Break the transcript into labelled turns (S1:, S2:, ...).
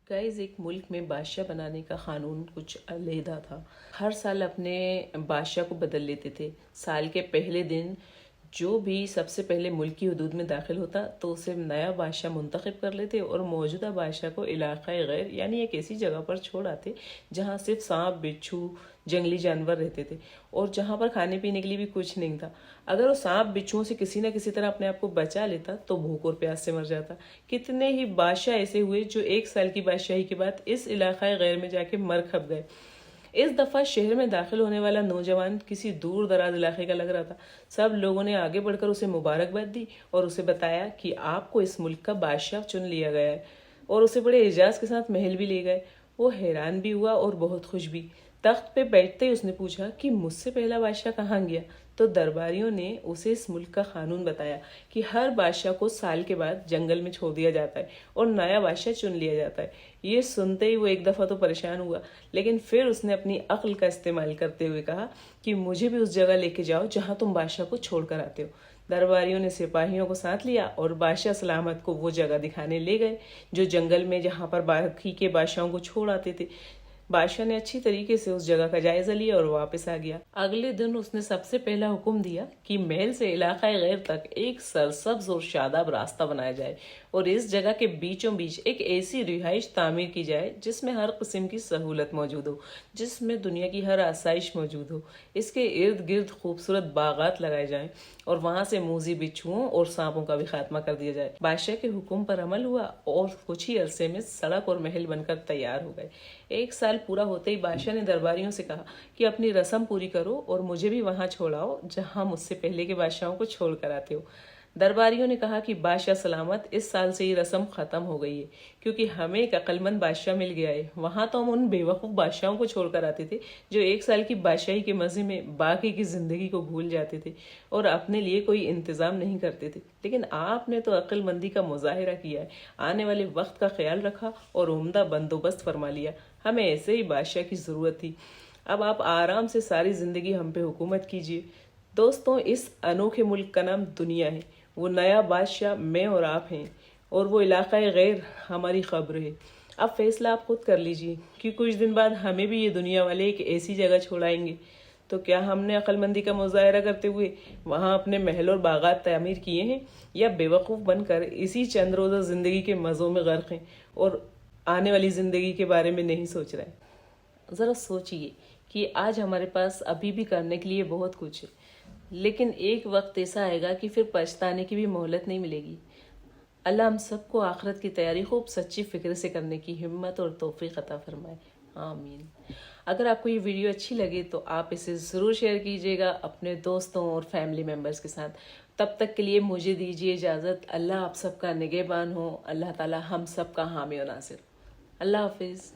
S1: Guys ایک ملک میں بادشاہ بنانے کا قانون کچھ علیحدہ تھا. ہر سال اپنے بادشاہ کو بدل لیتے تھے. سال کے پہلے دن جو بھی سب سے پہلے ملک کی حدود میں داخل ہوتا تو اسے نیا بادشاہ منتخب کر لیتے اور موجودہ بادشاہ کو علاقۂ غیر یعنی ایک ایسی جگہ پر چھوڑ آتے جہاں صرف سانپ بچھو جنگلی جانور رہتے تھے اور جہاں پر کھانے پینے کے لیے بھی کچھ نہیں تھا. اگر وہ سانپ بچھوؤں سے کسی نہ کسی طرح اپنے آپ کو بچا لیتا تو بھوک اور پیاس سے مر جاتا. کتنے ہی بادشاہ ایسے ہوئے جو 1 سال کی بادشاہی کے بعد اس علاقۂ غیر میں جا کے مر کھپ گئے. اس دفعہ شہر میں داخل ہونے والا نوجوان کسی دور دراز علاقے کا لگ رہا تھا. سب لوگوں نے آگے بڑھ کر اسے مبارکباد دی اور اسے بتایا کہ آپ کو اس ملک کا بادشاہ چن لیا گیا ہے اور اسے بڑے اعزاز کے ساتھ محل بھی لے گئے. وہ حیران بھی ہوا اور بہت خوش بھی. تخت پہ بیٹھتے ہی اس نے پوچھا کہ مجھ سے پہلا بادشاہ کہاں گیا. تو درباریوں نے اسے اس ملک کا قانون بتایا کہ ہر بادشاہ کو سال کے بعد جنگل میں چھوڑ دیا جاتا ہے اور نیا بادشاہ چن لیا جاتا ہے. یہ سنتے ہی وہ ایک دفعہ تو پریشان ہوا لیکن پھر اس نے اپنی عقل کا استعمال کرتے ہوئے کہا کہ مجھے بھی اس جگہ لے کے جاؤ جہاں تم بادشاہ کو چھوڑ کر آتے ہو. درباریوں نے سپاہیوں کو ساتھ لیا اور بادشاہ سلامت کو وہ جگہ دکھانے لے گئے جو جنگل میں جہاں پر باقی کے بادشاہوں کو چھوڑ آتے تھے. بادشاہ نے اچھی طریقے سے اس جگہ کا جائزہ لیا اور واپس آ گیا. اگلے دن اس نے سب سے پہلا حکم دیا کہ محل سے علاقۂ غیر تک ایک سرسبز اور شاداب راستہ بنایا جائے اور اس جگہ کے بیچوں بیچ ایک ایسی رہائش تعمیر کی جائے جس میں ہر قسم کی سہولت موجود ہو, جس میں دنیا کی ہر آسائش موجود ہو. اس کے ارد گرد خوبصورت باغات لگائے جائیں اور وہاں سے موذی بچھوؤں اور سانپوں کا بھی خاتمہ کر دیا جائے. بادشاہ کے حکم پر عمل ہوا اور کچھ ہی عرصے میں سڑک اور محل بن کر تیار ہو گئے. 1 سال پورا ہوتے ہی بادشاہ نے درباریوں سے کہا کہ اپنی رسم پوری کرو اور مجھے بھی وہاں چھوڑاؤ جہاں مجھ سے پہلے کے بادشاہوں کو چھوڑ کر آتے ہو. درباریوں نے کہا کہ بادشاہ سلامت, اس سال سے یہ رسم ختم ہو گئی ہے کیونکہ ہمیں ایک عقل مند بادشاہ مل گیا ہے. وہاں تو ہم ان بے وقوف بادشاہوں کو چھوڑ کر آتے تھے جو 1 سال کی بادشاہی کے مزے میں باقی کی زندگی کو بھول جاتے تھے اور اپنے لیے کوئی انتظام نہیں کرتے تھے. لیکن آپ نے تو عقل مندی کا مظاہرہ کیا ہے, آنے والے وقت کا خیال رکھا اور عمدہ بندوبست فرما لیا. ہمیں ایسے ہی بادشاہ کی ضرورت تھی. اب آپ آرام سے ساری زندگی ہم پہ حکومت کیجیے. دوستوں, اس انوکھے ملک کا نام دنیا ہے. وہ نیا بادشاہ میں اور آپ ہیں اور وہ علاقۂ غیر ہماری خبر ہے. اب فیصلہ آپ خود کر لیجیے کہ کچھ دن بعد ہمیں بھی یہ دنیا والے ایک ایسی جگہ چھوڑائیں گے تو کیا ہم نے عقل مندی کا مظاہرہ کرتے ہوئے وہاں اپنے محل اور باغات تعمیر کیے ہیں یا بے وقوف بن کر اسی چند روزہ زندگی کے مزوں میں غرق ہیں اور آنے والی زندگی کے بارے میں نہیں سوچ رہے. ذرا سوچئے کہ آج ہمارے پاس ابھی بھی کرنے کے لیے بہت کچھ ہے لیکن ایک وقت ایسا آئے گا کہ پھر پچھتانے کی بھی مہلت نہیں ملے گی. اللہ ہم سب کو آخرت کی تیاری خوب سچی فکر سے کرنے کی ہمت اور توفیق عطا فرمائے. آمین. اگر آپ کو یہ ویڈیو اچھی لگے تو آپ اسے ضرور شیئر کیجیے گا اپنے دوستوں اور فیملی ممبرز کے ساتھ. تب تک کے لیے مجھے دیجیے اجازت. اللہ آپ سب کا نگہبان ہو. اللہ تعالی ہم سب کا حامی و ناصر. اللہ حافظ.